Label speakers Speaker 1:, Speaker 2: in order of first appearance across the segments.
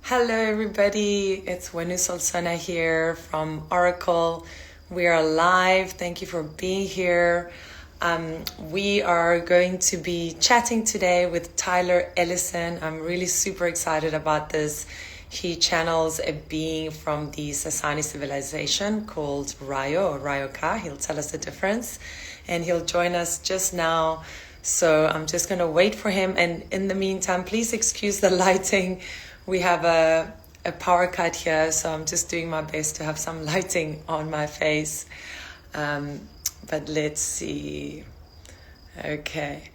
Speaker 1: Hello, everybody. It's Wenu Solsona here from Orykl. We are live. Thank you for being here. We are going to be chatting today with Tyler Ellison. I'm really super excited about this. He channels a being from the Sasani civilization called Ryokah. He'll tell us the difference, and he'll join us just now. So I'm just going to wait for him. And in the meantime, please excuse the lighting. We have a power cut here, so I'm just doing my best to have some lighting on my face. But let's see. Okay.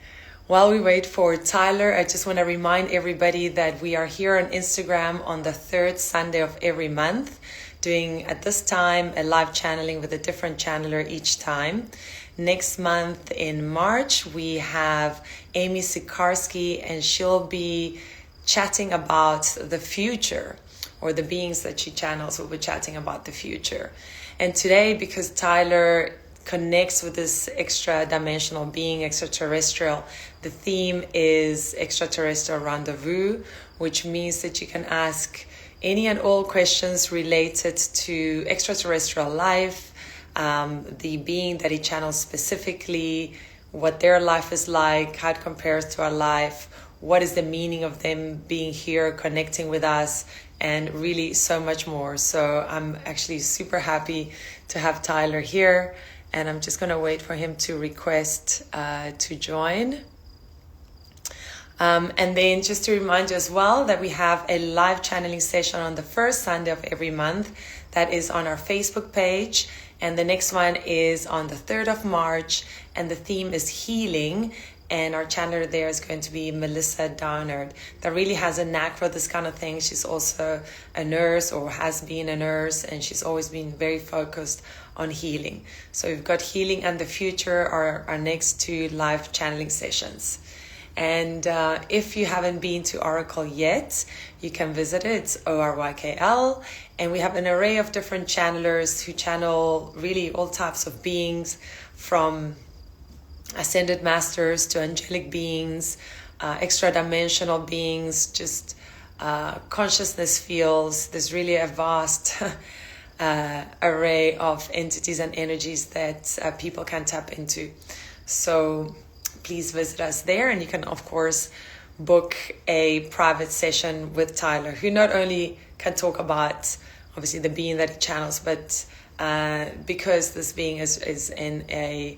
Speaker 1: While we wait for Tyler, I just want to remind everybody that we are here on Instagram on the third Sunday of every month, doing at this time a live channeling with a different channeler each time. Next month in March, we have Amy Sikarsky, and she'll be chatting about the future, or the beings that she channels will be chatting about the future. And today, because Tyler connects with this extra-dimensional being, extraterrestrial, the theme is extraterrestrial rendezvous, which means that you can ask any and all questions related to extraterrestrial life, the being that he channels specifically, what their life is like, how it compares to our life, what is the meaning of them being here, connecting with us, and really so much more. So I'm actually super happy to have Tyler here, and I'm just going to wait for him to request to join. And then just to remind you as well that we have a live channeling session on the first Sunday of every month that is on our Facebook page. And the next one is on the 3rd of March, and the theme is healing. And our channeler there is going to be Melissa Downard, that really has a knack for this kind of thing. She's also a nurse, or has been a nurse, and she's always been very focused on healing. So we've got healing and the future are our next two live channeling sessions. And if you haven't been to Orykl yet, you can visit it. It's Orykl. And we have an array of different channelers who channel really all types of beings, from ascended masters to angelic beings, extra-dimensional beings, just consciousness fields. There's really a vast array of entities and energies that people can tap into. So please visit us there, and you can, of course, book a private session with Tyler, who not only can talk about, obviously, the being that he channels, but because this being is in a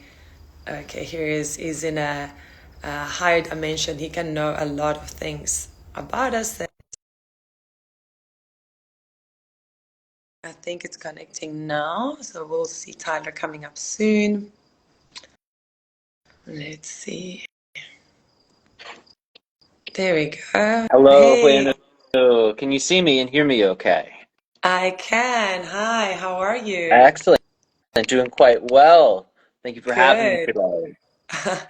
Speaker 1: is in a higher dimension, he can know a lot of things about us. I think it's connecting now, so we'll see Tyler coming up soon. Let's see. There we go.
Speaker 2: Hello,
Speaker 1: Hey,
Speaker 2: Wenu. Can you see me and hear me okay?
Speaker 1: I can. Hi, how are you?
Speaker 2: Excellent. Doing quite well. Thank you for having me
Speaker 1: Good.
Speaker 2: today.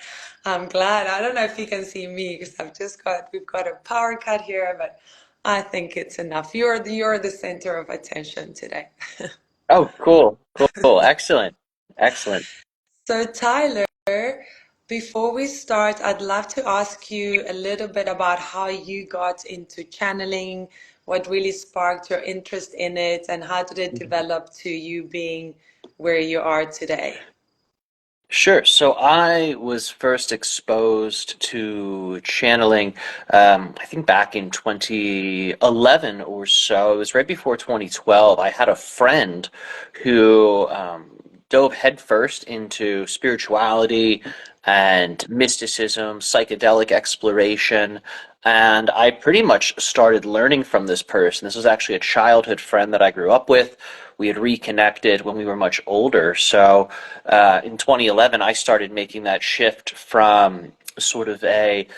Speaker 1: I'm glad. I don't know if you can see me because we've got a power cut here, but I think it's enough. You're the center of attention today.
Speaker 2: Oh, cool. Excellent. Excellent.
Speaker 1: So Tyler, before we start, I'd love to ask you a little bit about how you got into channeling, what really sparked your interest in it, and how did it develop to you being where you are today?
Speaker 2: Sure. So I was first exposed to channeling, I think back in 2011 or so. It was right before 2012. I had a friend who dove headfirst into spirituality and mysticism, psychedelic exploration. And I pretty much started learning from this person. This was actually a childhood friend that I grew up with. We had reconnected when we were much older. So in 2011, I started making that shift from sort of a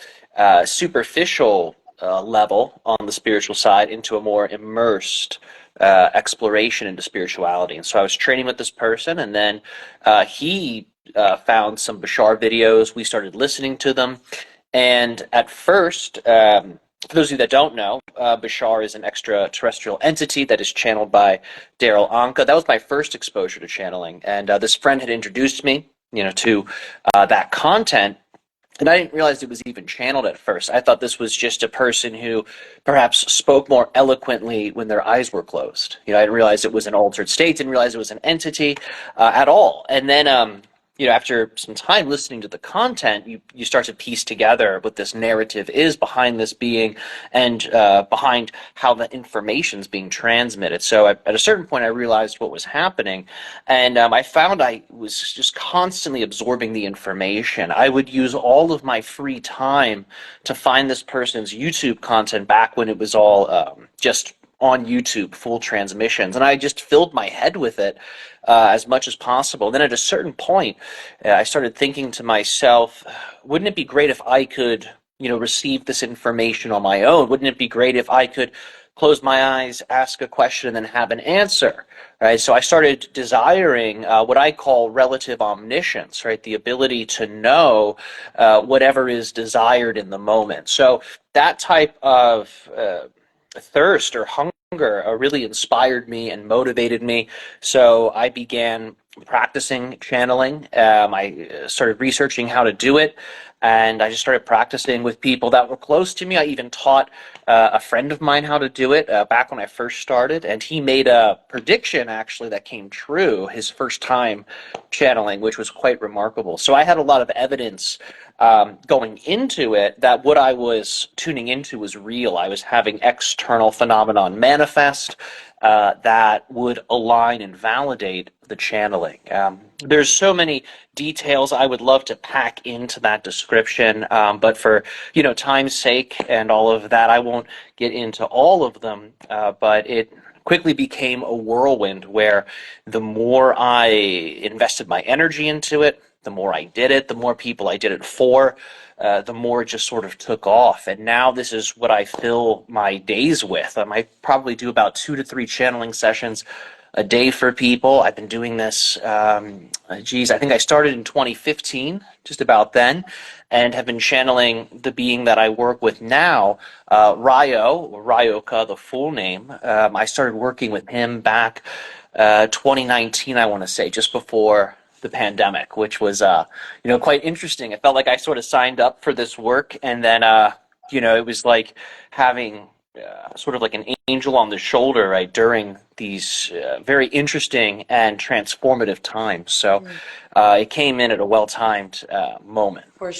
Speaker 2: superficial level on the spiritual side into a more immersed exploration into spirituality. And so I was training with this person, and then he found some Bashar videos. We started listening to them. And at first, for those of you that don't know, Bashar is an extraterrestrial entity that is channeled by Daryl Anka. That was my first exposure to channeling, and this friend had introduced me, to that content. And I didn't realize it was even channeled at first. I thought this was just a person who perhaps spoke more eloquently when their eyes were closed. I didn't realize it was an altered state, didn't realize it was an entity at all. And then, after some time listening to the content, you start to piece together what this narrative is behind this being and behind how the information is being transmitted. So at a certain point, I realized what was happening, and I found I was just constantly absorbing the information. I would use all of my free time to find this person's YouTube content back when it was all just on YouTube, full transmissions, and I just filled my head with it as much as possible. Then at a certain point, I started thinking to myself, wouldn't it be great if I could, receive this information on my own? Wouldn't it be great if I could close my eyes, ask a question, and then have an answer? Right? So I started desiring what I call relative omniscience, right? The ability to know whatever is desired in the moment. So that type of thirst or hunger really inspired me and motivated me. So I began practicing channeling. I started researching how to do it, and I just started practicing with people that were close to me. I even taught a friend of mine how to do it back when I first started, and he made a prediction actually that came true his first time channeling, which was quite remarkable. So I had a lot of evidence going into it that what I was tuning into was real. I was having external phenomenon manifest that would align and validate the channeling. There's so many details I would love to pack into that description, but for time's sake and all of that, I won't get into all of them. But it quickly became a whirlwind where the more I invested my energy into it, the more I did it, the more people I did it for, the more it just sort of took off. And now this is what I fill my days with. I probably do about 2 to 3 channeling sessions a day for people. I've been doing this, I think I started in 2015, just about then, and have been channeling the being that I work with now, or Ryokah, the full name. I started working with him back 2019, I want to say, just before the pandemic, which was quite interesting. It felt like I sort of signed up for this work, and then it was like having sort of like an angel on the shoulder, right, during these very interesting and transformative times. So it came in at a well-timed moment.
Speaker 1: For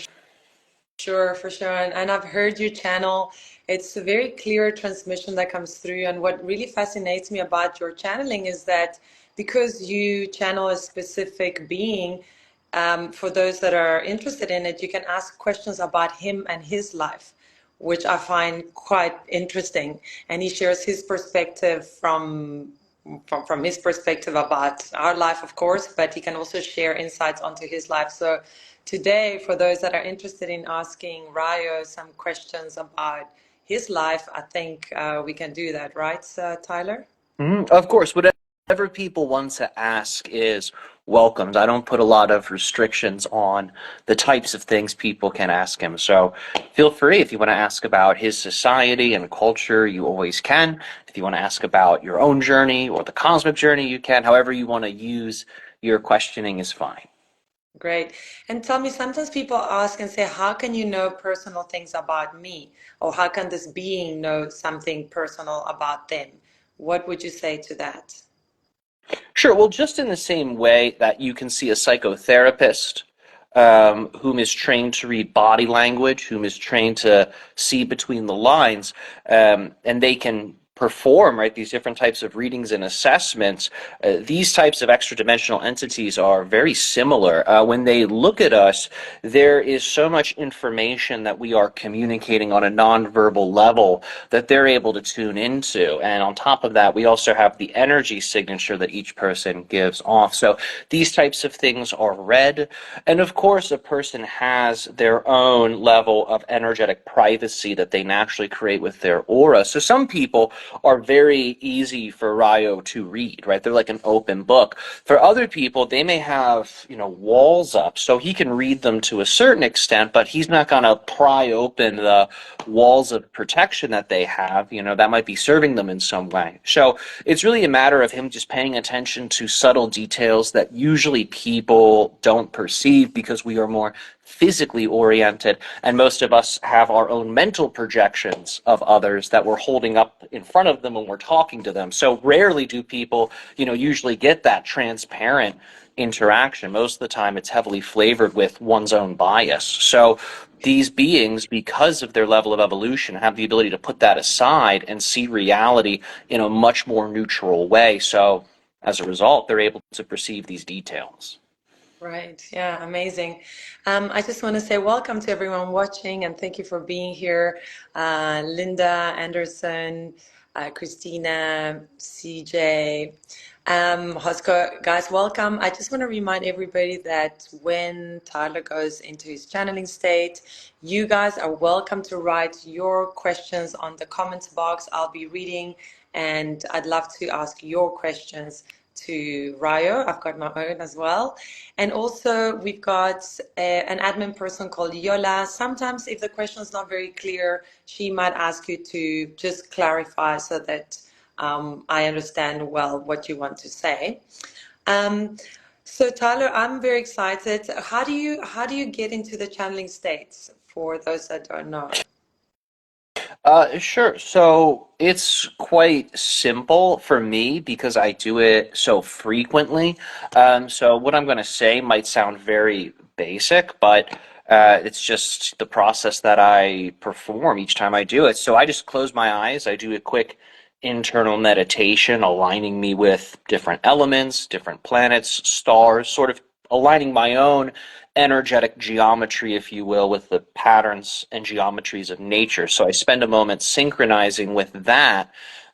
Speaker 1: sure, for sure. And I've heard you channel. It's a very clear transmission that comes through. And what really fascinates me about your channeling is that because you channel a specific being, for those that are interested in it, you can ask questions about him and his life, which I find quite interesting. And he shares his perspective from his perspective about our life, of course, but he can also share insights onto his life. So today, for those that are interested in asking Ryo some questions about his life, I think we can do that, right, Tyler?
Speaker 2: Of course, whatever people want to ask is welcomed. I don't put a lot of restrictions on the types of things people can ask him. So feel free. If you want to ask about his society and culture, you always can. If you want to ask about your own journey or the cosmic journey, you can. However you want to use your questioning is fine.
Speaker 1: Great. And tell me, sometimes people ask and say, how can you know personal things about me? Or how can this being know something personal about them? What would you say to that?
Speaker 2: Sure. Well, just in the same way that you can see a psychotherapist whom is trained to read body language, whom is trained to see between the lines, and they can perform, right, these different types of readings and assessments. These types of extra dimensional entities are very similar. When they look at us, there is so much information that we are communicating on a nonverbal level that they're able to tune into. And on top of that, we also have the energy signature that each person gives off. So these types of things are read. And of course, a person has their own level of energetic privacy that they naturally create with their aura. So some people are very easy for Ryo to read, right? They're like an open book. For other people, they may have, walls up, so he can read them to a certain extent, but he's not going to pry open the walls of protection that they have, that might be serving them in some way. So it's really a matter of him just paying attention to subtle details that usually people don't perceive because we are more physically oriented, and most of us have our own mental projections of others that we're holding up in front of them when we're talking to them. So rarely do people, usually get that transparent interaction. Most of the time it's heavily flavored with one's own bias. So these beings, because of their level of evolution, have the ability to put that aside and see reality in a much more neutral way. So as a result, they're able to perceive these details.
Speaker 1: Right. Yeah, amazing. I just want to say welcome to everyone watching and thank you for being here. Linda, Anderson, Christina, CJ, Hosko, guys, welcome. I just want to remind everybody that when Tyler goes into his channeling state, you guys are welcome to write your questions on the comments box. I'll be reading and I'd love to ask your questions to Ryo. I've got my own as well. And also we've got an admin person called Yola. Sometimes if the question is not very clear, she might ask you to just clarify so that I understand well what you want to say. So Tyler, I'm very excited. How do you get into the channeling states for those that don't know?
Speaker 2: Sure. So it's quite simple for me because I do it so frequently. So what I'm going to say might sound very basic, but it's just the process that I perform each time I do it. So I just close my eyes. I do a quick internal meditation, aligning me with different elements, different planets, stars, sort of aligning my own energetic geometry, if you will, with the patterns and geometries of nature. So I spend a moment synchronizing with that,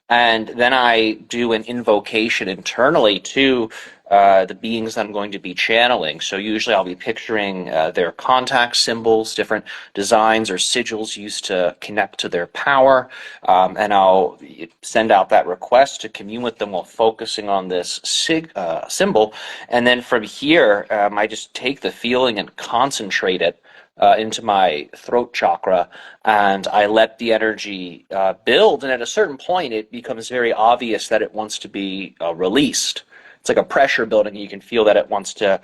Speaker 2: and then I do an invocation internally to the beings that I'm going to be channeling. So usually I'll be picturing their contact symbols, different designs or sigils used to connect to their power, and I'll send out that request to commune with them while focusing on this symbol. And then from here, I just take the feeling and concentrate it into my throat chakra, and I let the energy build. And at a certain point, it becomes very obvious that it wants to be released. It's like a pressure building. You can feel that it wants to,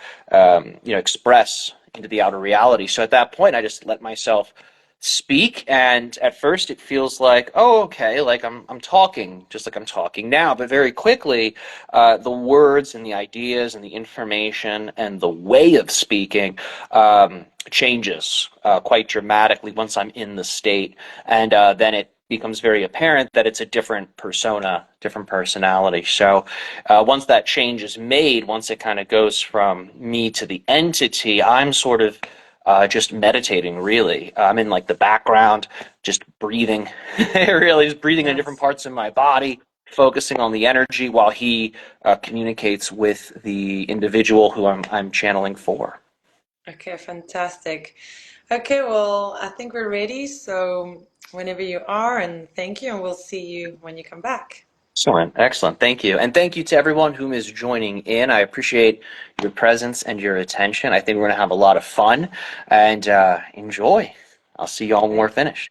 Speaker 2: express into the outer reality. So at that point, I just let myself speak, and at first it feels like, oh, okay, like I'm talking just like I'm talking now. But very quickly, the words and the ideas and the information and the way of speaking changes quite dramatically once I'm in the state, and then it becomes very apparent that it's a different persona, different personality. So once that change is made, once it kind of goes from me to the entity, I'm sort of just meditating, really. I'm in like the background, just breathing, really, just breathing in different
Speaker 1: Yes.
Speaker 2: parts of my body, focusing on the energy while he communicates with the individual who I'm channeling for.
Speaker 1: Okay, fantastic. Okay, well, I think we're ready. So whenever you are, and thank you, and we'll see you when you come back.
Speaker 2: Excellent, excellent. Thank you. And thank you to everyone who is joining in. I appreciate your presence and your attention. I think we're going to have a lot of fun and enjoy. I'll see you all when we're finished.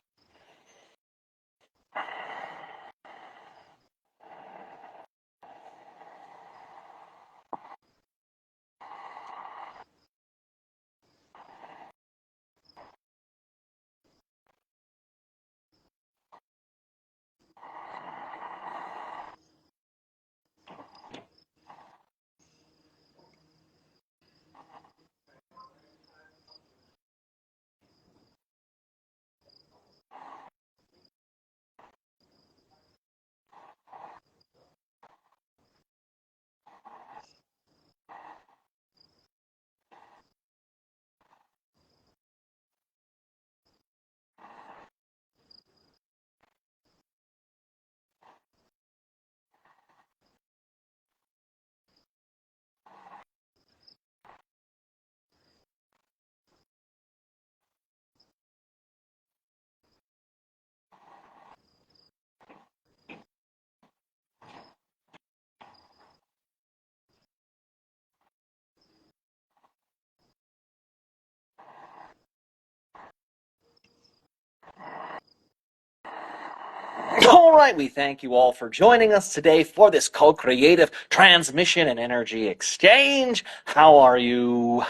Speaker 2: All right, we thank you all for joining us today for this co-creative transmission and energy exchange. How are you?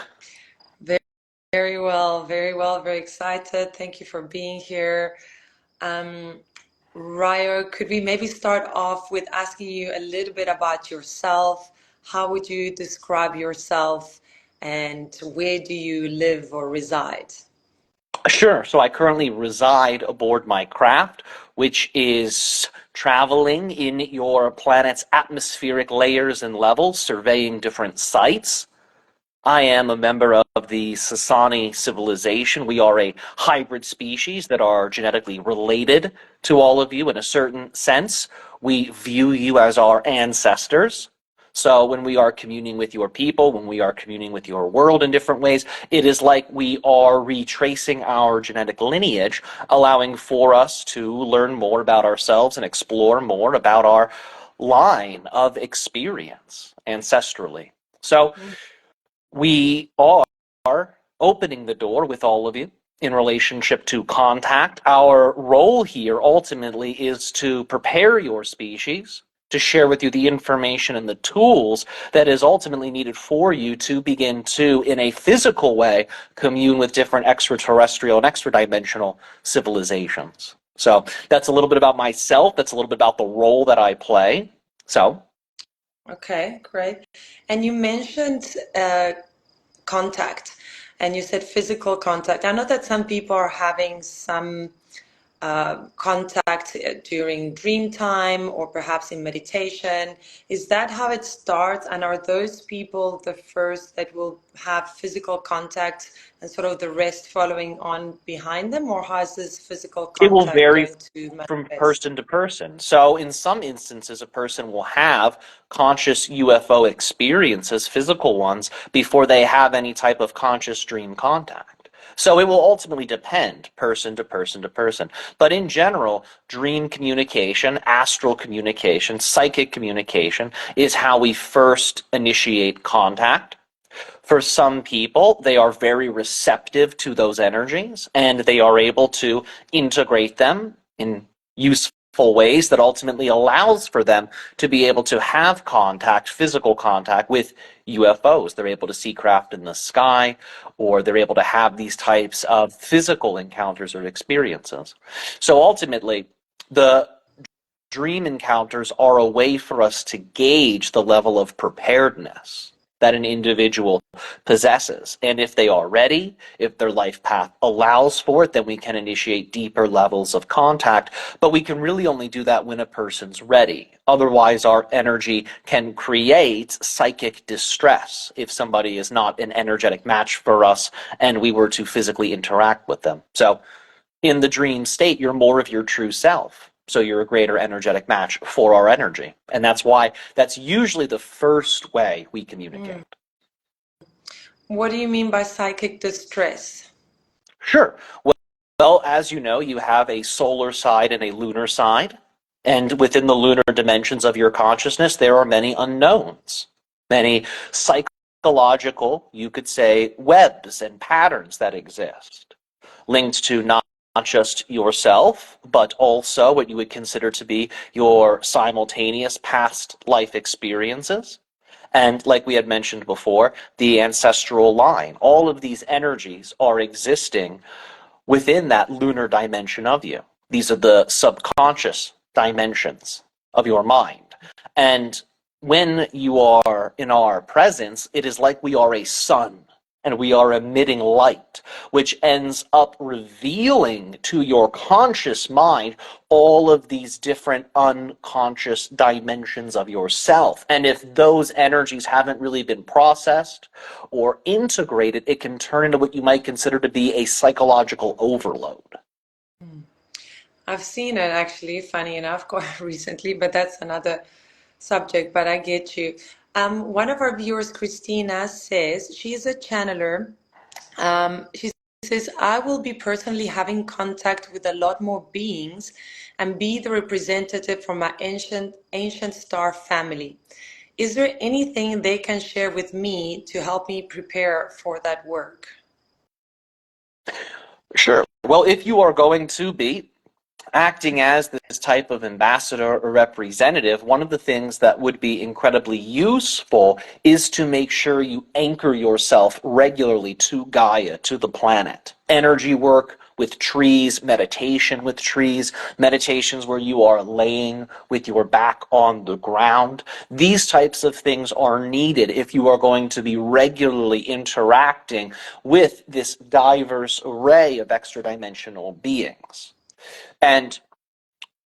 Speaker 1: Very Very well, very well, very excited. Thank you for being here. Um, Ryo, could we maybe start off with asking you a little bit about yourself? How would you describe yourself and where do you live or reside?
Speaker 2: Sure. So I currently reside aboard my craft, which is traveling in your planet's atmospheric layers and levels, surveying different sites. I am a member of the Sasani civilization. We are a hybrid species that are genetically related to all of you in a certain sense. We view you as our ancestors. So when we are communing with your people, when we are communing with your world in different ways, it is like we are retracing our genetic lineage, allowing for us to learn more about ourselves and explore more about our line of experience ancestrally. So we are opening the door with all of you in relationship to contact. Our role here ultimately is to prepare your species, to share with you the information and the tools that is ultimately needed for you to begin to, in a physical way, commune with different extraterrestrial and extra-dimensional civilizations. So that's a little bit about myself. That's a little bit about the role that I play. So
Speaker 1: Okay, great. And you mentioned contact, and you said physical contact. I know that some people are having some contact during dream time or perhaps in meditation. Is that how it starts? And are those people the first that will have physical contact and sort of the rest following on behind them? Or how is this physical
Speaker 2: it will
Speaker 1: contact
Speaker 2: vary
Speaker 1: going to
Speaker 2: from
Speaker 1: manifest?
Speaker 2: person to person. So, in some instances, a person will have conscious UFO experiences, physical ones, before they have any type of conscious dream contact. So, it will ultimately depend person to person to person. But in general, dream communication, astral communication, psychic communication is how we first initiate contact. For some people, they are very receptive to those energies and they are able to integrate them in useful ways that ultimately allows for them to be able to have contact, physical contact with UFOs. They're able to see craft in the sky, or they're able to have these types of physical encounters or experiences. So ultimately, the dream encounters are a way for us to gauge the level of preparedness that an individual possesses. And if they are ready, if their life path allows for it, then we can initiate deeper levels of contact. But we can really only do that when a person's ready. Otherwise, our energy can create psychic distress if somebody is not an energetic match for us and we were to physically interact with them. So in the dream state, you're more of your true self. So you're a greater energetic match for our energy. And that's why that's usually the first way we communicate.
Speaker 1: What do you mean by psychic distress?
Speaker 2: Sure. Well, as you know, you have a solar side and a lunar side. And within the lunar dimensions of your consciousness, there are many unknowns, many psychological, you could say, webs and patterns that exist, linked to not just yourself, but also what you would consider to be your simultaneous past life experiences. And like we had mentioned before, the ancestral line. All of these energies are existing within that lunar dimension of you. These are the subconscious dimensions of your mind. And when you are in our presence, it is like we are a sun and we are emitting light, which ends up revealing to your conscious mind all of these different unconscious dimensions of yourself. And if those energies haven't really been processed or integrated, it can turn into what you might consider to be a psychological overload.
Speaker 1: I've seen it actually, funny enough, quite recently, but that's another subject, but I get you. One of our viewers, Christina, says she's a channeler. She says, I will be personally having contact with a lot more beings and be the representative from my ancient star family. Is there anything they can share with me to help me prepare for that work?
Speaker 2: Sure. Well, if you are going to be acting as this type of ambassador or representative, one of the things that would be incredibly useful is to make sure you anchor yourself regularly to Gaia, to the planet. Energy work with trees, meditation with trees, meditations where you are laying with your back on the ground. These types of things are needed if you are going to be regularly interacting with this diverse array of extra-dimensional beings. And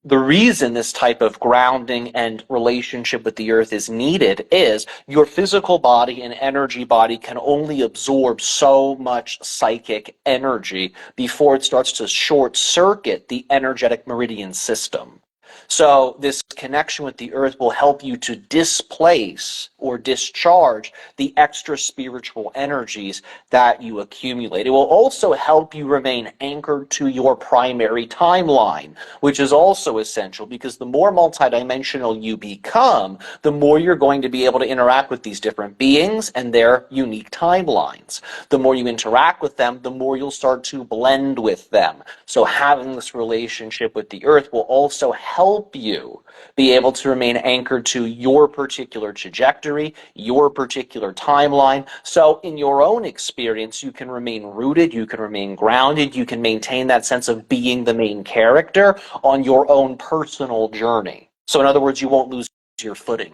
Speaker 2: the reason this type of grounding and relationship with the earth is needed is your physical body and energy body can only absorb so much psychic energy before it starts to short circuit the energetic meridian system. So this connection with the earth will help you to displace or discharge the extra spiritual energies that you accumulate. It will also help you remain anchored to your primary timeline, which is also essential because the more multidimensional you become, the more you're going to be able to interact with these different beings and their unique timelines. The more you interact with them, the more you'll start to blend with them. So having this relationship with the earth will also help you be able to remain anchored to your particular trajectory, your particular timeline. So in your own experience, you can remain rooted, you can remain grounded, you can maintain that sense of being the main character on your own personal journey. So in other words, you won't lose your footing.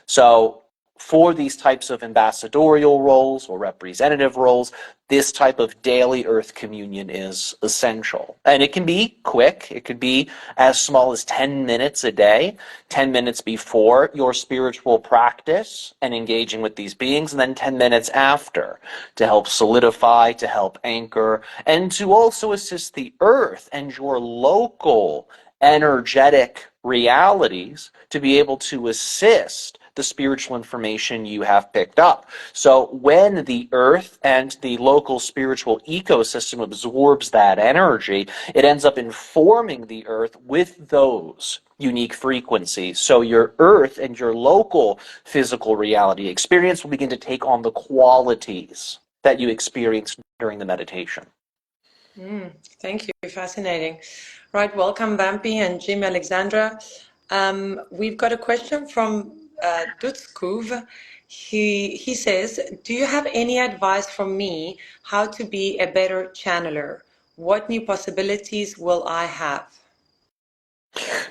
Speaker 2: So for these types of ambassadorial roles or representative roles, this type of daily earth communion is essential. And it can be quick. It could be as small as 10 minutes a day, 10 minutes before your spiritual practice and engaging with these beings, and then 10 minutes after to help solidify, to help anchor, and to also assist the earth and your local energetic realities to be able to assist the spiritual information you have picked up. So when the earth and the local spiritual ecosystem absorbs that energy, it ends up informing the earth with those unique frequencies. So your earth and your local physical reality experience will begin to take on the qualities that you experienced during the meditation.
Speaker 1: Thank you. Fascinating. Right. Welcome, Vampy and Jim Alexandra. We've got a question from Dutskuv. He says, do you have any advice for me how to be a better channeler? What new possibilities will I have?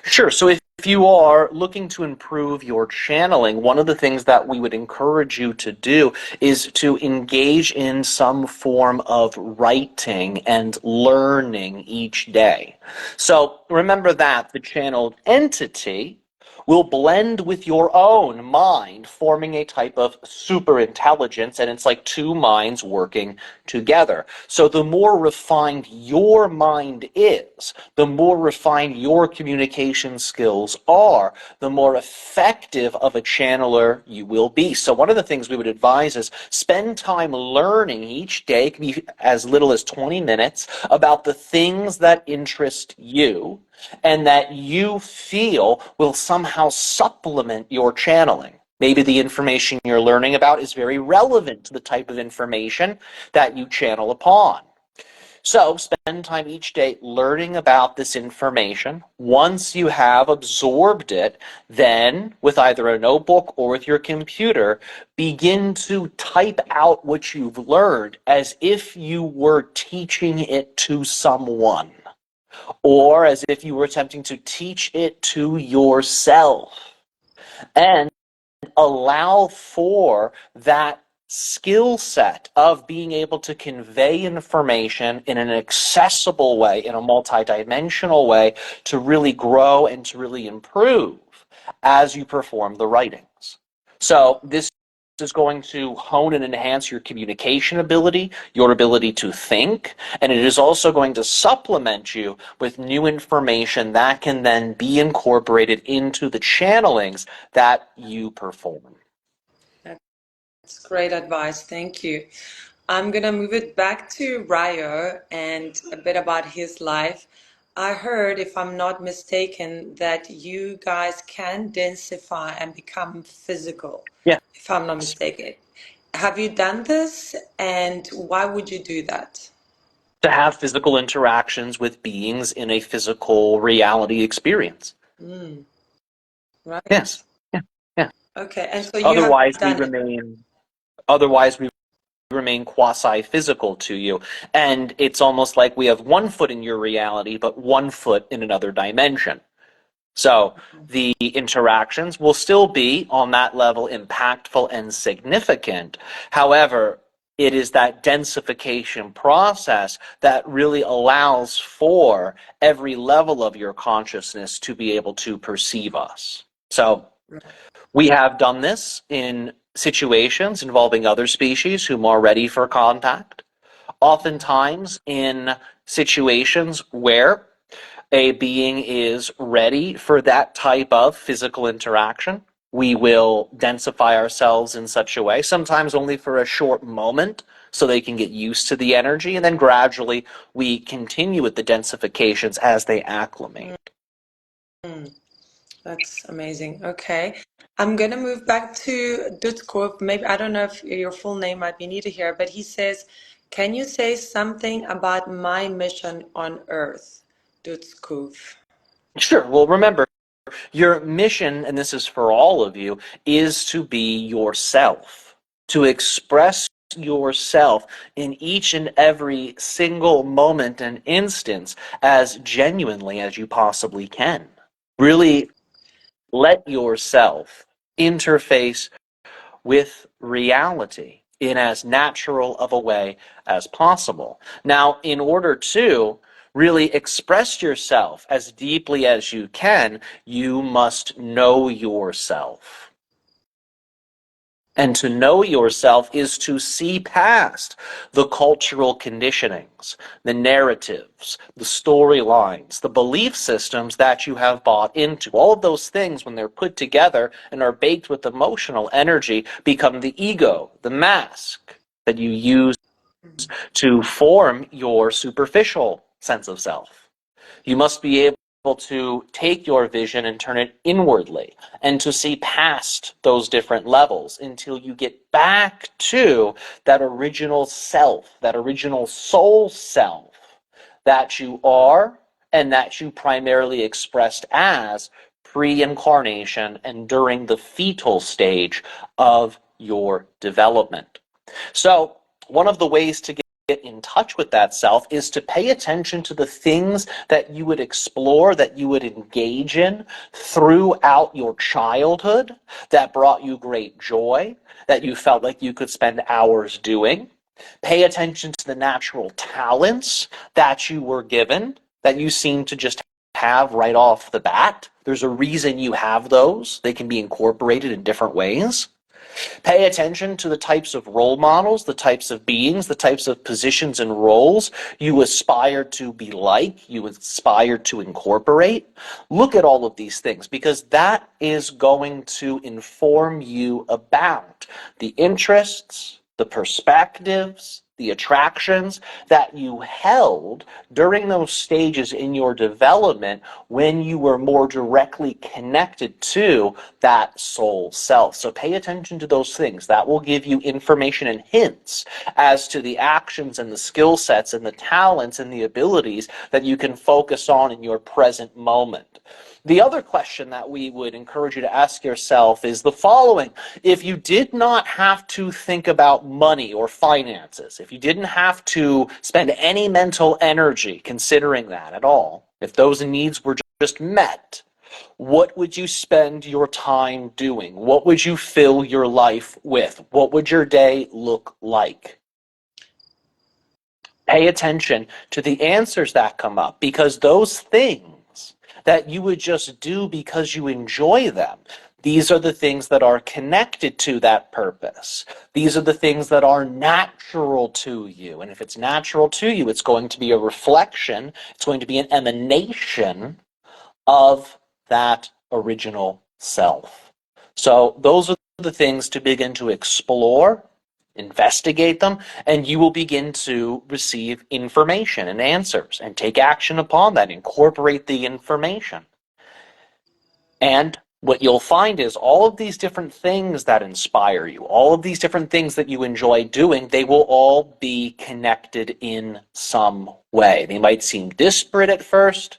Speaker 2: Sure. So if you are looking to improve your channeling, one of the things that we would encourage you to do is to engage in some form of writing and learning each day. So remember that the channeled entity will blend with your own mind, forming a type of super intelligence, and it's like two minds working together. So the more refined your mind is, the more refined your communication skills are, the more effective of a channeler you will be. So one of the things we would advise is spend time learning each day, it can be as little as 20 minutes, about the things that interest you and that you feel will somehow supplement your channeling. Maybe the information you're learning about is very relevant to the type of information that you channel upon. So spend time each day learning about this information. Once you have absorbed it, then with either a notebook or with your computer, begin to type out what you've learned as if you were teaching it to someone, or as if you were attempting to teach it to yourself, and allow for that skill set of being able to convey information in an accessible way, in a multidimensional way, to really grow and to really improve as you perform the writings. So this is going to hone and enhance your communication ability, your ability to think, and it is also going to supplement you with new information that can then be incorporated into the channelings that you perform.
Speaker 1: That's great advice. Thank you. I'm going to move it back to Ryo and a bit about his life. I heard, if I'm not mistaken, that you guys can densify and become physical,
Speaker 2: Yeah.
Speaker 1: if I'm not mistaken. Have you done this, and why would you do that?
Speaker 2: to have physical interactions with beings in a physical reality experience.
Speaker 1: Mm, right.
Speaker 2: Yes. Yeah. Yeah.
Speaker 1: Okay. And so you have
Speaker 2: Otherwise, we
Speaker 1: done it.
Speaker 2: remain. Otherwise, we remain quasi-physical to you, and it's almost like we have one foot in your reality, but one foot in another dimension. So the interactions will still be on that level impactful and significant. However, it is that densification process that really allows for every level of your consciousness to be able to perceive us. So we have done this in situations involving other species who are ready for contact. Oftentimes in situations where a being is ready for that type of physical interaction, we will densify ourselves in such a way, sometimes only for a short moment, so they can get used to the energy, and then gradually we continue with the densifications as they acclimate.
Speaker 1: Mm, that's amazing. Okay. I'm gonna move back to Dutko. Maybe I don't know if your full name might be needed here, but he says, "Can you say something about my mission on Earth, Dutko?"
Speaker 2: Sure. Well, remember, your mission, and this is for all of you, is to be yourself, to express yourself in each and every single moment and instance as genuinely as you possibly can. Really let yourself interface with reality in as natural of a way as possible. Now, in order to really express yourself as deeply as you can, you must know yourself. And to know yourself is to see past the cultural conditionings, the narratives, the storylines, the belief systems that you have bought into. All of those things, when they're put together and are baked with emotional energy, become the ego, the mask that you use to form your superficial sense of self. You must be able to take your vision and turn it inwardly and to see past those different levels until you get back to that original self, that original soul self that you are and that you primarily expressed as pre-incarnation and during the fetal stage of your development. So, one of the ways to get in touch with that self is to pay attention to the things that you would explore, that you would engage in throughout your childhood that brought you great joy, that you felt like you could spend hours doing. Pay attention to the natural talents that you were given, that you seem to just have right off the bat. There's a reason you have those. They can be incorporated in different ways. Pay attention to the types of role models, the types of beings, the types of positions and roles you aspire to be like, you aspire to incorporate. Look at all of these things because that is going to inform you about the interests, the perspectives, the attractions that you held during those stages in your development when you were more directly connected to that soul self. So pay attention to those things. That will give you information and hints as to the actions and the skill sets and the talents and the abilities that you can focus on in your present moment. The other question that we would encourage you to ask yourself is the following. If you did not have to think about money or finances, if you didn't have to spend any mental energy considering that at all, if those needs were just met, what would you spend your time doing? What would you fill your life with? What would your day look like? Pay attention to the answers that come up because those things that you would just do because you enjoy them, these are the things that are connected to that purpose. These are the things that are natural to you. And if it's natural to you, it's going to be a reflection, it's going to be an emanation of that original self. So those are the things to begin to explore, investigate them, and you will begin to receive information and answers and take action upon that, incorporate the information. And what you'll find is all of these different things that inspire you, all of these different things that you enjoy doing, they will all be connected in some way. They might seem disparate at first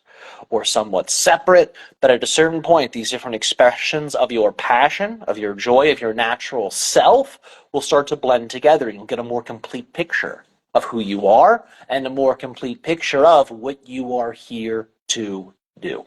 Speaker 2: or somewhat separate, but at a certain point, these different expressions of your passion, of your joy, of your natural self will start to blend together. You'll get a more complete picture of who you are and a more complete picture of what you are here to do.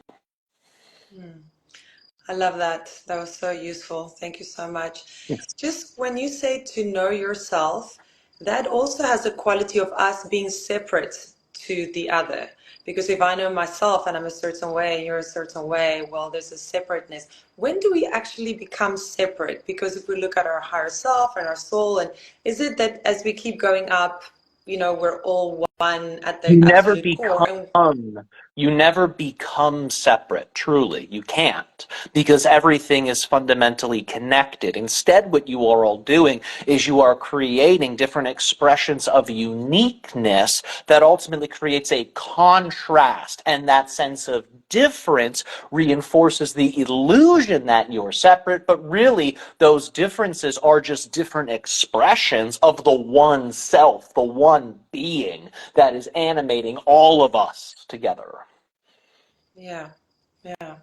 Speaker 1: I love that. That was so useful. Thank you so much. Just when you say to know yourself, that also has a quality of us being separate to the other. Because if I know myself and I'm a certain way and you're a certain way, well, there's a separateness. When do we actually become separate? Because if we look at our higher self and our soul, and is it that as we keep going up, we're all one at
Speaker 2: You
Speaker 1: the
Speaker 2: never
Speaker 1: absolute core? And
Speaker 2: become you never become separate, truly. You can't, because everything is fundamentally connected. Instead, what you are all doing is you are creating different expressions of uniqueness that ultimately creates a contrast, and that sense of difference reinforces the illusion that you're separate, but really those differences are just different expressions of the one self, the one being that is animating all of us together.
Speaker 1: yeah, yeah.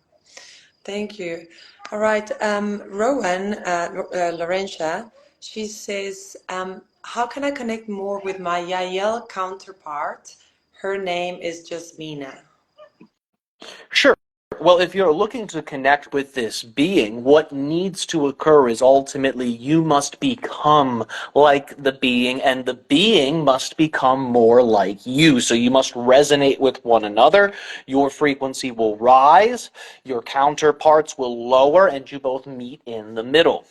Speaker 1: Thank you. All right. Rowan, Laurentia, she says, how can I connect more with my Yael counterpart? Her name is Jasmina.
Speaker 2: Sure. Well, if you're looking to connect with this being, what needs to occur is ultimately you must become like the being, and the being must become more like you. So you must resonate with one another. Your frequency will rise, your counterparts will lower, and you both meet in the middle.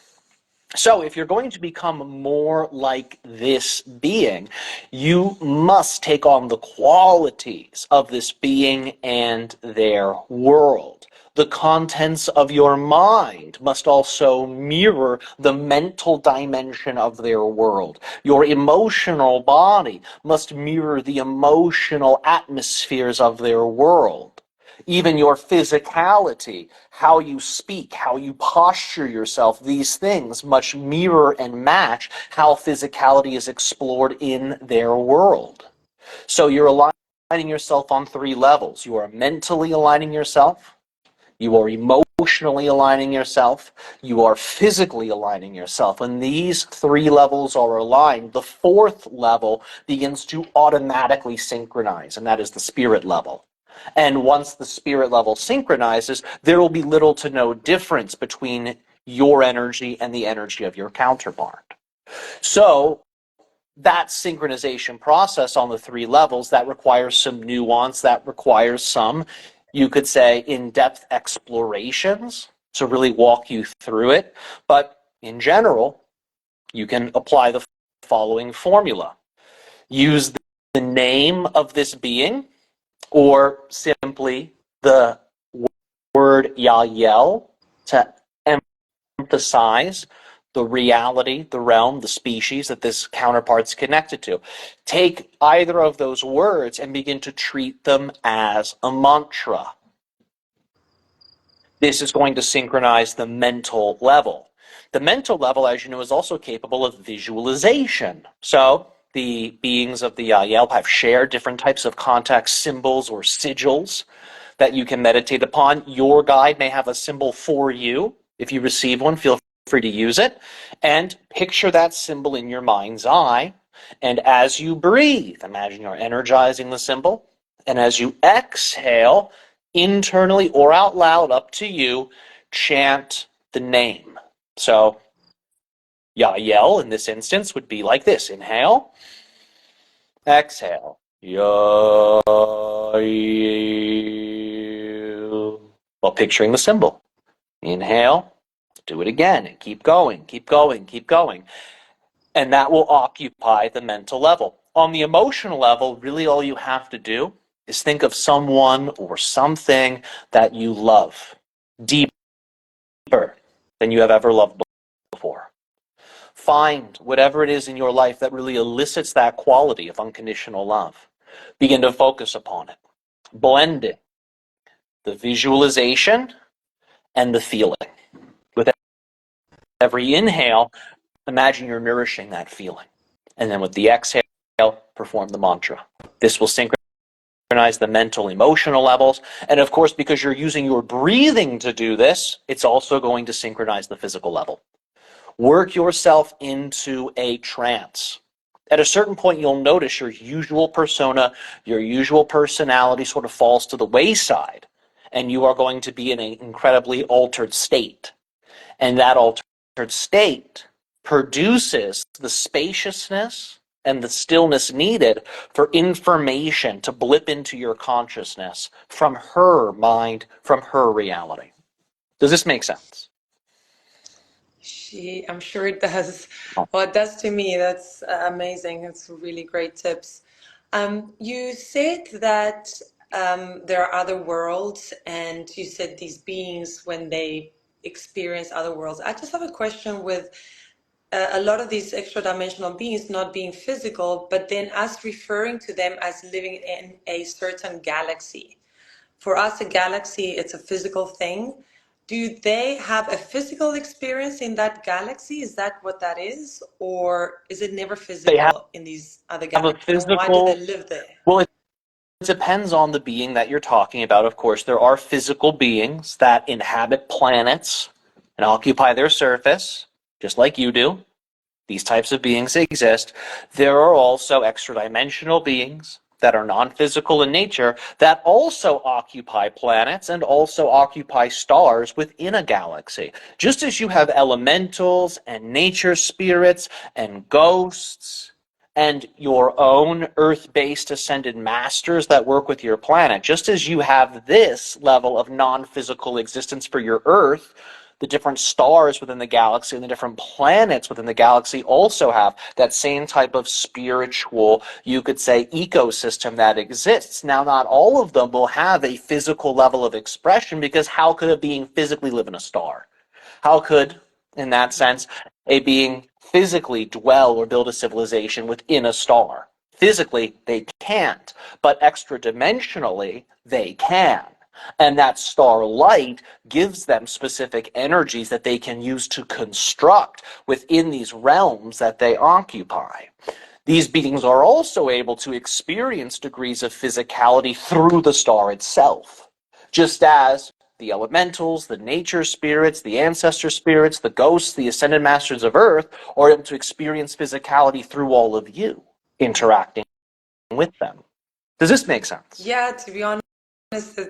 Speaker 2: So if you're going to become more like this being, you must take on the qualities of this being and their world. The contents of your mind must also mirror the mental dimension of their world. Your emotional body must mirror the emotional atmospheres of their world. Even your physicality, how you speak, how you posture yourself, these things must mirror and match how physicality is explored in their world. So you're aligning yourself on three levels. You are mentally aligning yourself, you are emotionally aligning yourself, you are physically aligning yourself. When these three levels are aligned, the fourth level begins to automatically synchronize, and that is the spirit level. And once the spirit level synchronizes, there will be little to no difference between your energy and the energy of your counterpart. So that synchronization process on the three levels, that requires some nuance, that requires some, you could say, in-depth explorations to really walk you through it. But in general, you can apply the following formula. Use the name of this being, or simply the word Yael to emphasize the reality, the realm, the species that this counterpart's connected to. Take either of those words and begin to treat them as a mantra. This is going to synchronize the mental level. The mental level, as you know, is also capable of visualization. So the beings of the Yael have shared different types of context symbols or sigils that you can meditate upon. Your guide may have a symbol for you. If you receive one, feel free to use it. And picture that symbol in your mind's eye. And as you breathe, imagine you're energizing the symbol. And as you exhale, internally or out loud, up to you, chant the name. So Yael in this instance would be like this. Inhale, exhale. Yael. While picturing the symbol. Inhale, do it again, and keep going, keep going, keep going. And that will occupy the mental level. On the emotional level, really all you have to do is think of someone or something that you love deeper than you have ever loved before. Find whatever it is in your life that really elicits that quality of unconditional love. Begin to focus upon it. Blend it. The visualization and the feeling. With every inhale, imagine you're nourishing that feeling. And then with the exhale, perform the mantra. This will synchronize the mental, emotional levels. And of course, because you're using your breathing to do this, it's also going to synchronize the physical level. Work yourself into a trance. At a certain point, you'll notice your usual persona, your usual personality sort of falls to the wayside, and you are going to be in an incredibly altered state. And that altered state produces the spaciousness and the stillness needed for information to blip into your consciousness from her mind, from her reality. Does this make sense?
Speaker 1: I'm sure it does. Well, it does to me. That's amazing. That's really great tips. You said that there are other worlds, and you said these beings, when they experience other worlds. I just have a question with a lot of these extra dimensional beings not being physical, but then us referring to them as living in a certain galaxy. For us, a galaxy, it's a physical thing. Do they have a physical experience in that galaxy? Is that what that is? Or is it never
Speaker 2: They have
Speaker 1: physical in these other
Speaker 2: a
Speaker 1: galaxies? And why do they
Speaker 2: physical,
Speaker 1: live there?
Speaker 2: well, it depends on the being that you're talking about. Of course, there are physical beings that inhabit planets and occupy their surface, just like you do. These types of beings exist. There are also extra-dimensional beings that are non-physical in nature that also occupy planets and also occupy stars within a galaxy. Just as you have elementals and nature spirits and ghosts and your own Earth-based ascended masters that work with your planet, just as you have this level of non-physical existence for your Earth, the different stars within the galaxy and the different planets within the galaxy also have that same type of spiritual, you could say, ecosystem that exists. Now, not all of them will have a physical level of expression, because how could a being physically live in a star? How could, in that sense, a being physically dwell or build a civilization within a star? Physically, they can't, but extra-dimensionally, they can. And that star light gives them specific energies that they can use to construct within these realms that they occupy. These beings are also able to experience degrees of physicality through the star itself, just as the elementals, the nature spirits, the ancestor spirits, the ghosts, the ascended masters of Earth are able to experience physicality through all of you interacting with them. Does this make sense?
Speaker 1: Yeah, to be honest,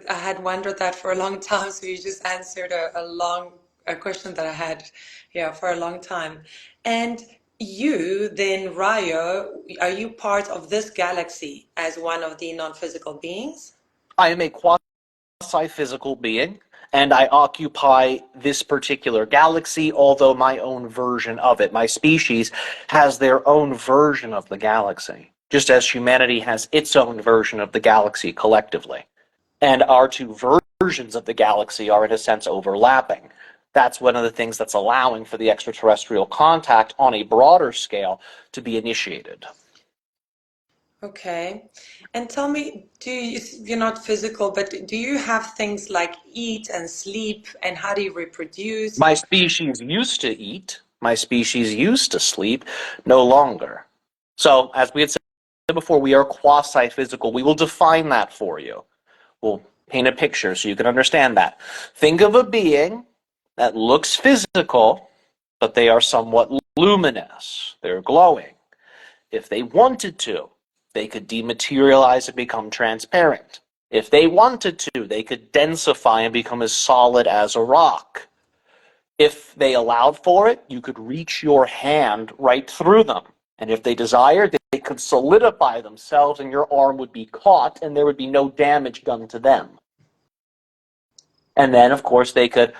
Speaker 1: I had wondered that for a long time. So you just answered a question that I had, yeah, for a long time. And you, then, Ryo, are you part of this galaxy as one of the non-physical beings?
Speaker 2: I am a quasi-physical being, and I occupy this particular galaxy, although my own version of it. My species has their own version of the galaxy, just as humanity has its own version of the galaxy collectively. And our two versions of the galaxy are, in a sense, overlapping. That's one of the things that's allowing for the extraterrestrial contact on a broader scale to be initiated.
Speaker 1: Okay. And tell me, you're not physical, but do you have things like eat and sleep, and how do you reproduce?
Speaker 2: My species used to eat, my species used to sleep, no longer. So, as we had said before, we are quasi-physical. We will define that for you. We'll paint a picture so you can understand that. Think of a being that looks physical, but they are somewhat luminous. They're glowing. If they wanted to, they could dematerialize and become transparent. If they wanted to, they could densify and become as solid as a rock. If they allowed for it, you could reach your hand right through them. And if they desired, they could solidify themselves and your arm would be caught and there would be no damage done to them. And then, of course, they could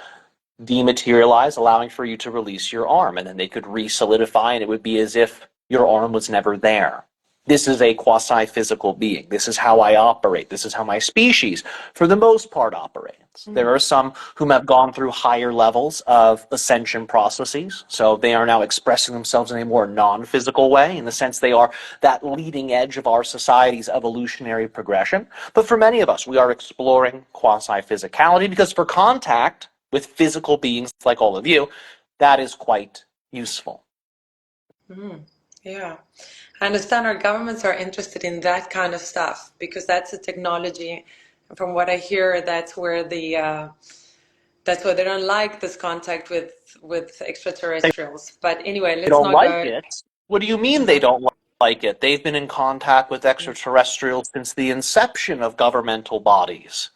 Speaker 2: dematerialize, allowing for you to release your arm. And then they could re-solidify and it would be as if your arm was never there. This is a quasi-physical being. This is how I operate. This is how my species, for the most part, operates. There are some whom have gone through higher levels of ascension processes, so they are now expressing themselves in a more non-physical way, in the sense they are that leading edge of our society's evolutionary progression. But for many of us, we are exploring quasi-physicality, because for contact, with physical beings like all of you, that is quite useful.
Speaker 1: Yeah. I understand our governments are interested in that kind of stuff because that's a technology. From what I hear, that's where that's why they don't like this contact with extraterrestrials. But anyway,
Speaker 2: They
Speaker 1: let's
Speaker 2: don't
Speaker 1: not
Speaker 2: like
Speaker 1: go.
Speaker 2: it. What do you mean they
Speaker 1: Uh-huh.
Speaker 2: don't like it? They've been in contact with extraterrestrials since the inception of governmental bodies.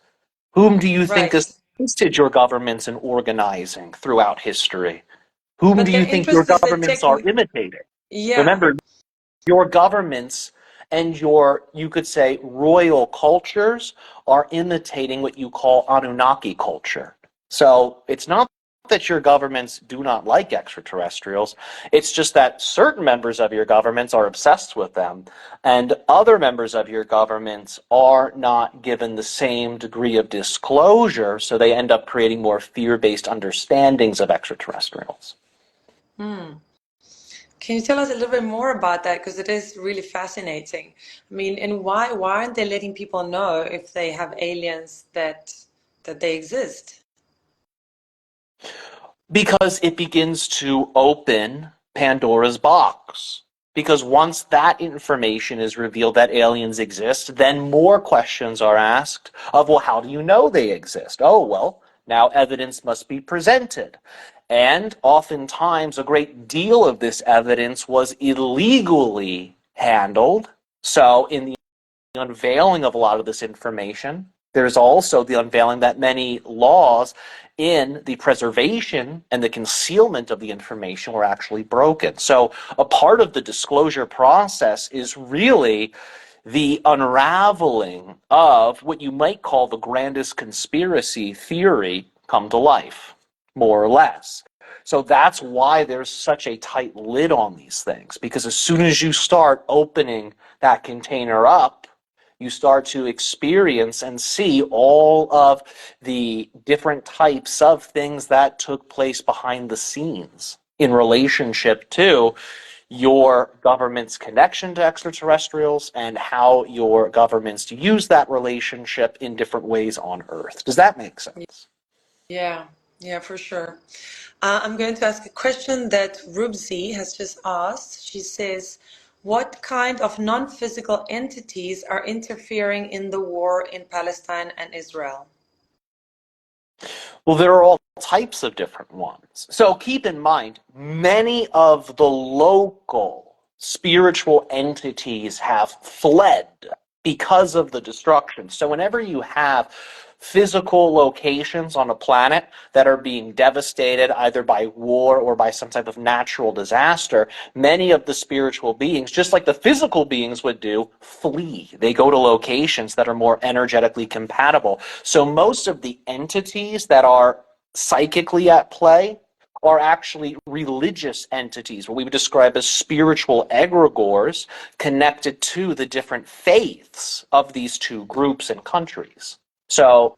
Speaker 2: Whom do you think
Speaker 1: Right.
Speaker 2: assisted your governments in organizing throughout history? Whom
Speaker 1: But
Speaker 2: do
Speaker 1: their
Speaker 2: you think your
Speaker 1: interest is the
Speaker 2: governments are imitating?
Speaker 1: Yeah.
Speaker 2: Remember, your governments and your, you could say, royal cultures are imitating what you call Anunnaki culture. So it's not that your governments do not like extraterrestrials. It's just that certain members of your governments are obsessed with them, and other members of your governments are not given the same degree of disclosure, so they end up creating more fear-based understandings of extraterrestrials.
Speaker 1: Can you tell us a little bit more about that? Because it is really fascinating. I mean, and why aren't they letting people know if they have aliens that they exist?
Speaker 2: Because it begins to open Pandora's box. Because once that information is revealed that aliens exist, then more questions are asked of, well, how do you know they exist? Oh, well, now evidence must be presented. And oftentimes, a great deal of this evidence was illegally handled. So, in the unveiling of a lot of this information, there's also the unveiling that many laws in the preservation and the concealment of the information were actually broken. So a part of the disclosure process is really the unraveling of what you might call the grandest conspiracy theory come to life, more or less. So that's why there's such a tight lid on these things, because as soon as you start opening that container up, you start to experience and see all of the different types of things that took place behind the scenes in relationship to your government's connection to extraterrestrials and how your governments use that relationship in different ways on Earth. Does that make sense?
Speaker 1: Yeah, yeah, for sure. I'm going to ask a question that Rubzi has just asked. She says, what kind of non-physical entities are interfering in the war in Palestine and Israel?
Speaker 2: Well, there are all types of different ones. So keep in mind, many of the local spiritual entities have fled because of the destruction. So whenever you have physical locations on a planet that are being devastated either by war or by some type of natural disaster, many of the spiritual beings, just like the physical beings would do, flee. They go to locations that are more energetically compatible. So most of the entities that are psychically at play are actually religious entities, what we would describe as spiritual egregores connected to the different faiths of these two groups and countries. So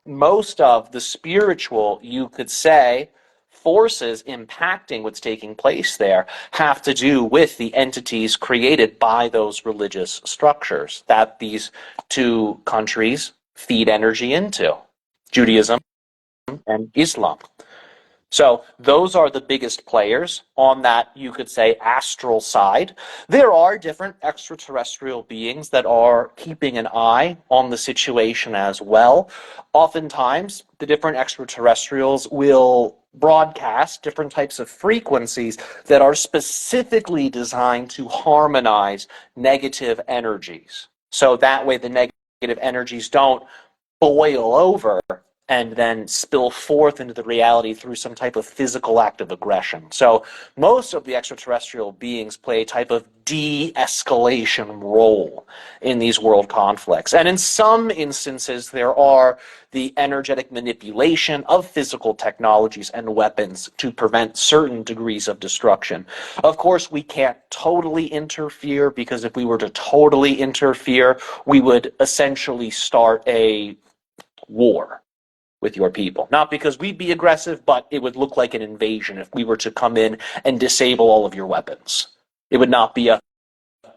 Speaker 2: most of the spiritual, you could say, forces impacting what's taking place there have to do with the entities created by those religious structures that these two countries feed energy into, Judaism and Islam. So those are the biggest players on that, you could say, astral side. There are different extraterrestrial beings that are keeping an eye on the situation as well. Oftentimes, the different extraterrestrials will broadcast different types of frequencies that are specifically designed to harmonize negative energies. So that way the negative energies don't boil over and then spill forth into the reality through some type of physical act of aggression. So most of the extraterrestrial beings play a type of de-escalation role in these world conflicts. And in some instances, there are the energetic manipulation of physical technologies and weapons to prevent certain degrees of destruction. Of course, we can't totally interfere, because if we were to totally interfere, we would essentially start a war with your people. Not because we'd be aggressive, but it would look like an invasion if we were to come in and disable all of your weapons. It would not be a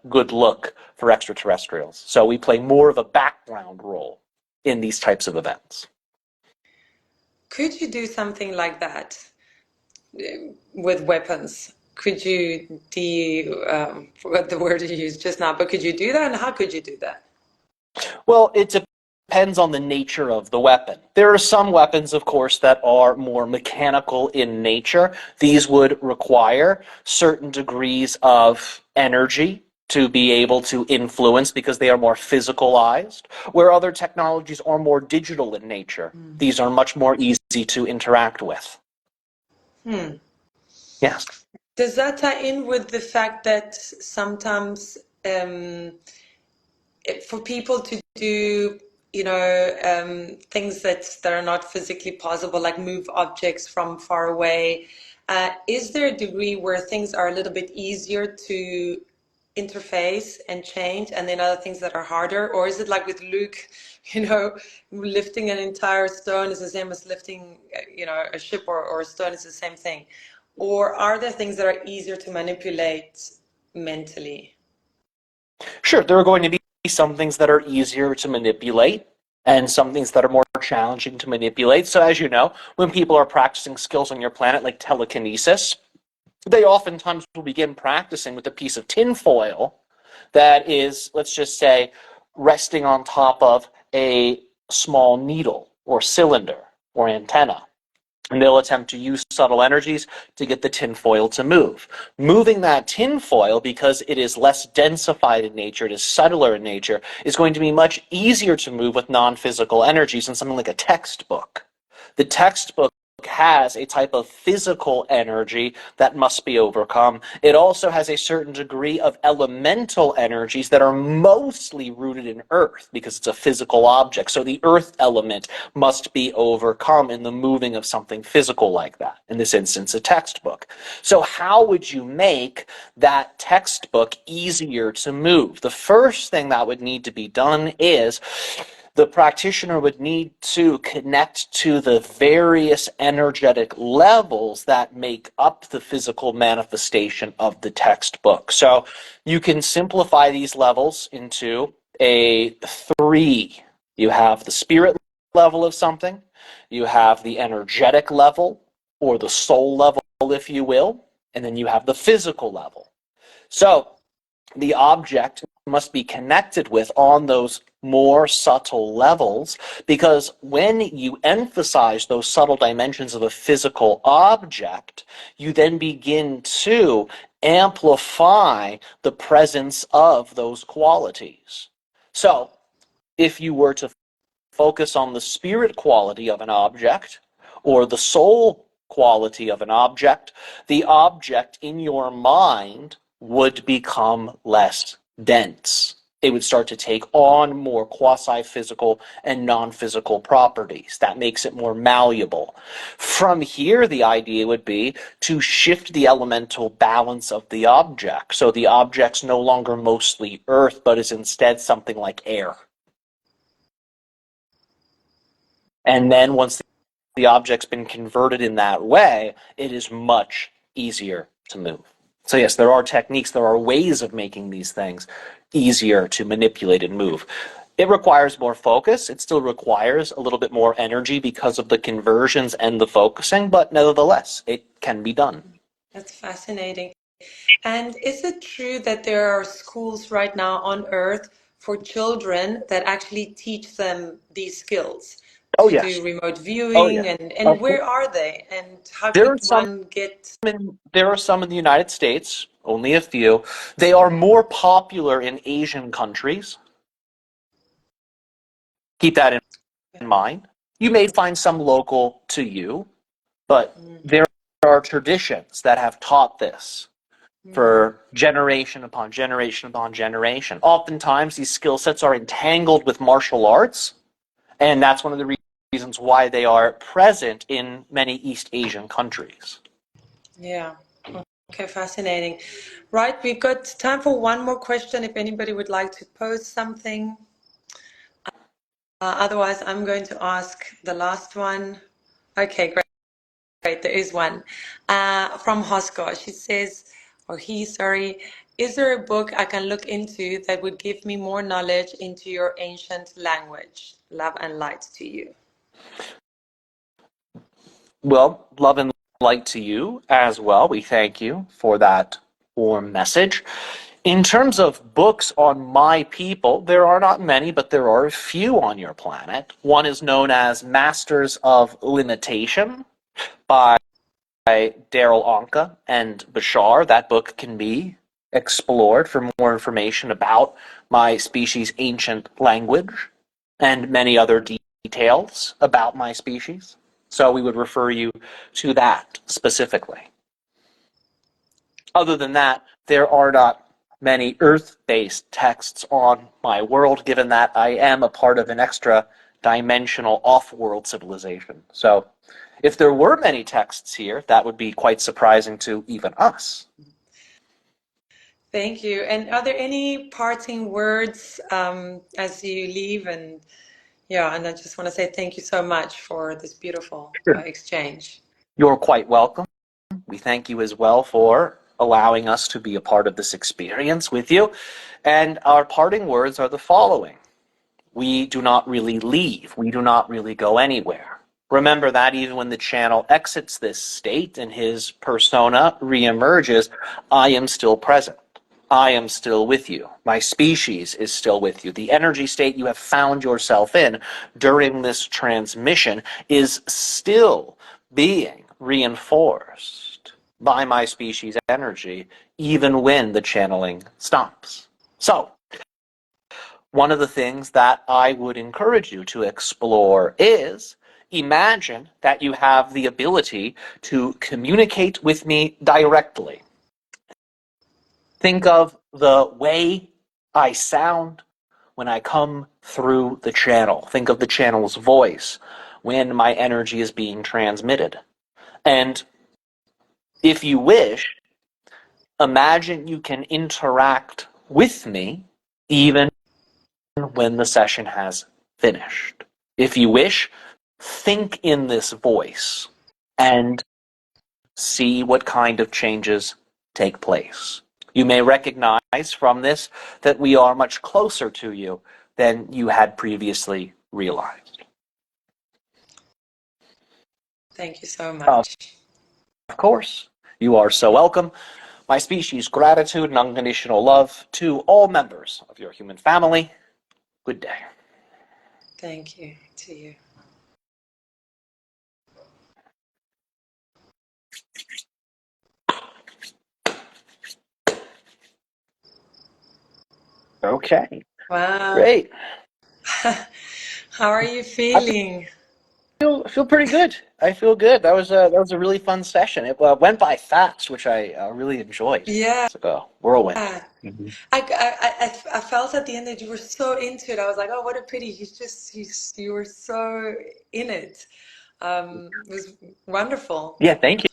Speaker 2: good look for extraterrestrials. So we play more of a background role in these types of events.
Speaker 1: Could you do something like that with weapons? Could you forgot the word you used just now, but could you do that, and how could you do that?
Speaker 2: Well, it depends on the nature of the weapon. There are some weapons, of course, that are more mechanical in nature. These would require certain degrees of energy to be able to influence because they are more physicalized, where other technologies are more digital in nature. These are much more easy to interact with.
Speaker 1: Hmm.
Speaker 2: Yes.
Speaker 1: Does that tie in with the fact that sometimes for people to do, things that are not physically possible, like move objects from far away, is there a degree where things are a little bit easier to interface and change, and then other things that are harder? Or is it like with Luke, lifting an entire stone is the same as lifting, a ship, or a stone is the same thing? Or are there things that are easier to manipulate mentally?
Speaker 2: Sure, there are going to be some things that are easier to manipulate and some things that are more challenging to manipulate. So, as you know, when people are practicing skills on your planet like telekinesis, they oftentimes will begin practicing with a piece of tinfoil that is, let's just say, resting on top of a small needle or cylinder or antenna. And they'll attempt to use subtle energies to get the tinfoil to move. Moving that tinfoil, because it is less densified in nature, it is subtler in nature, is going to be much easier to move with non-physical energies than something like a textbook. The textbook has a type of physical energy that must be overcome. It also has a certain degree of elemental energies that are mostly rooted in earth because it's a physical object. So the earth element must be overcome in the moving of something physical like that. In this instance, a textbook. So how would you make that textbook easier to move? The first thing that would need to be done is the practitioner would need to connect to the various energetic levels that make up the physical manifestation of the textbook. So you can simplify these levels into a three. You have the spirit level of something, you have the energetic level, or the soul level, if you will, and then you have the physical level. So the object must be connected with on those more subtle levels, because when you emphasize those subtle dimensions of a physical object, you then begin to amplify the presence of those qualities. So if you were to focus on the spirit quality of an object or the soul quality of an object, the object in your mind would become less dense. It would start to take on more quasi-physical and non-physical properties. That makes it more malleable. From here, the idea would be to shift the elemental balance of the object. So the object's no longer mostly earth, but is instead something like air. And then once the object's been converted in that way, it is much easier to move. So yes, there are techniques, there are ways of making these things easier to manipulate and move. It requires more focus. It still requires a little bit more energy because of the conversions and the focusing, but nevertheless, it can be done.
Speaker 1: That's fascinating. And is it true that there are schools right now on Earth for children that actually teach them these skills
Speaker 2: Oh
Speaker 1: to
Speaker 2: yes.
Speaker 1: do remote
Speaker 2: Oh
Speaker 1: viewing?
Speaker 2: yeah.
Speaker 1: And
Speaker 2: Of
Speaker 1: where
Speaker 2: course.
Speaker 1: are they? And how
Speaker 2: There are
Speaker 1: could
Speaker 2: some
Speaker 1: one get?
Speaker 2: there are some in the United States, only a few. They are more popular in Asian countries. Keep that in mind. You may find some local to you, but there are traditions that have taught this
Speaker 1: Mm,
Speaker 2: for generation upon generation upon generation. Oftentimes, these skill sets are entangled with martial arts, and that's one of the reasons why they are present in many East Asian countries.
Speaker 1: yeah. Okay, fascinating. Right, we've got time for one more question if anybody would like to pose something. Otherwise, I'm going to ask the last one. Okay, great. Great, there is one from Hosko. She says, or he, sorry, is there a book I can look into that would give me more knowledge into your ancient language? Love and light to you.
Speaker 2: Well, love and light to you as well. We thank you for that warm message. In terms of books on my people, there are not many, but there are a few on your planet. One is known as Masters of Limitation by Daryl Anka and Bashar. That book can be explored for more information about my species' ancient language and many other details about my species. So we would refer you to that specifically. Other than that, there are not many Earth-based texts on my world, given that I am a part of an extra-dimensional off-world civilization. So if there were many texts here, that would be quite surprising to even us.
Speaker 1: Thank you. And are there any parting words as you leave? And I just want to say thank you so much for this beautiful exchange.
Speaker 2: You're quite welcome. We thank you as well for allowing us to be a part of this experience with you. And our parting words are the following. We do not really leave. We do not really go anywhere. Remember that even when the channel exits this state and his persona reemerges, I am still present. I am still with you. My species is still with you. The energy state you have found yourself in during this transmission is still being reinforced by my species energy, even when the channeling stops. So, one of the things that I would encourage you to explore is imagine that you have the ability to communicate with me directly. Think of the way I sound when I come through the channel. Think of the channel's voice when my energy is being transmitted. And if you wish, imagine you can interact with me even when the session has finished. If you wish, think in this voice and see what kind of changes take place. You may recognize from this that we are much closer to you than you had previously realized.
Speaker 1: Thank you so much.
Speaker 2: Of course, you are so welcome. My species' gratitude and unconditional love to all members of your human family. Good day.
Speaker 1: Thank you to you.
Speaker 2: Okay.
Speaker 1: Wow.
Speaker 2: Great.
Speaker 1: How are you feeling?
Speaker 2: I feel pretty good. I feel good. That was a really fun session. It went by fast, which I really enjoyed.
Speaker 1: Yeah.
Speaker 2: It's like a whirlwind.
Speaker 1: I felt at the end that you were so into it. I was like, oh, what a pity. You were so in it. It was wonderful.
Speaker 2: Yeah, thank you.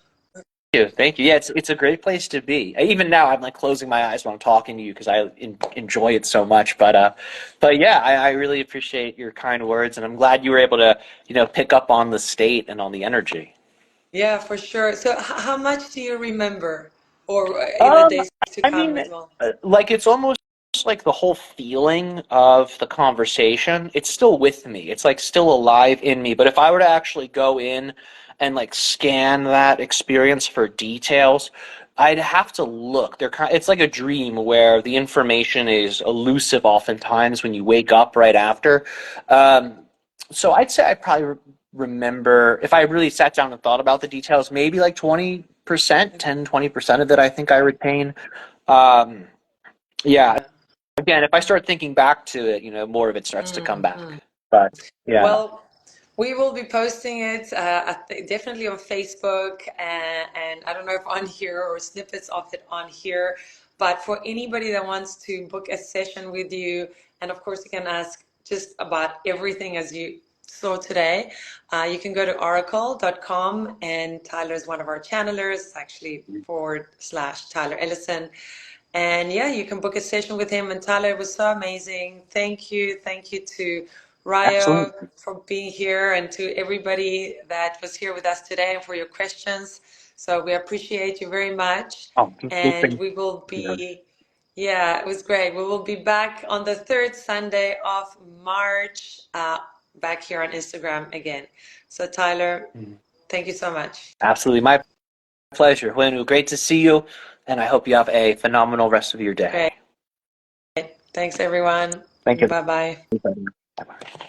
Speaker 2: Thank you. Yeah, it's a great place to be. Even now, I'm like closing my eyes when I'm talking to you because I enjoy it so much. But yeah, I really appreciate your kind words, and I'm glad you were able to, pick up on the state and on the energy.
Speaker 1: Yeah, for sure. So, how much do you remember, or in the
Speaker 2: Um,
Speaker 1: days to
Speaker 2: I
Speaker 1: come
Speaker 2: mean,
Speaker 1: as well?
Speaker 2: like it's almost like the whole feeling of the conversation, it's still with me. It's like still alive in me. But if I were to actually go in and like scan that experience for details, I'd have to look. It's like a dream where the information is elusive oftentimes when you wake up right after. Um, so I'd say I probably remember if I really sat down and thought about the details, maybe like 20%, 10, 20% of it I think I retain. Um, yeah,
Speaker 1: Yeah.
Speaker 2: again, if I start thinking back to it, more of it starts to come
Speaker 1: Mm-hmm.
Speaker 2: back. But yeah.
Speaker 1: Well, we will be posting it definitely on Facebook and I don't know if on here or snippets of it on here. But for anybody that wants to book a session with you, and of course you can ask just about everything as you saw today, you can go to Orykl.com and Tyler is one of our channelers, actually / Tyler Ellison. And yeah, you can book a session with him. And Tyler, it was so amazing. Thank you. Thank you to Ryo
Speaker 2: Absolutely.
Speaker 1: for being here and to everybody that was here with us today and for your questions. So we appreciate you very much.
Speaker 2: Oh,
Speaker 1: And we will be, yeah, it was great. We will be back on the third Sunday of March, back here on Instagram again. So Tyler, Thank you so much.
Speaker 2: Absolutely. My pleasure. Wenu, great to see you, and I hope you have a phenomenal rest of your day.
Speaker 1: Great. Thanks, everyone.
Speaker 2: Thank you.
Speaker 1: Bye-bye.
Speaker 2: Bye-bye.